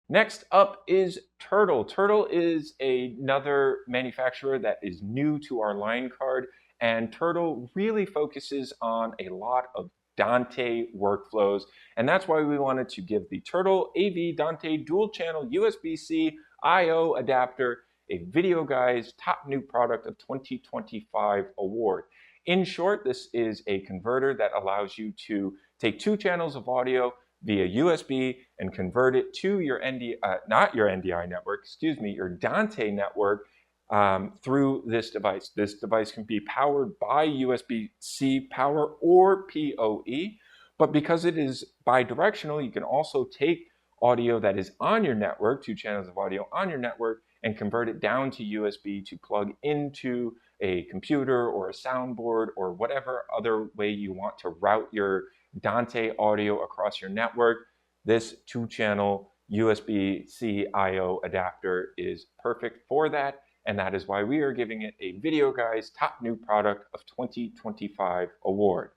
Next up is Turtle. Turtle is another manufacturer that is new to our line card, and Turtle really focuses on a lot of Dante workflows, and that's why we wanted to give the Turtle AV Dante dual channel USB-C I/O adapter a Videoguys top new product of 2025 award. In short, this is a converter that allows you to take two channels of audio via USB and convert it to your not your NDI network, excuse me, your Dante network through this device. This device can be powered by USB-C power or PoE, but because it is bidirectional, you can also take audio that is on your network, two channels of audio on your network, and convert it down to USB to plug into a computer or a soundboard or whatever other way you want to route your Dante audio across your network. This two-channel USB-C I/O adapter is perfect for that, and that is why we are giving it a Videoguys Top New Product of 2025 award.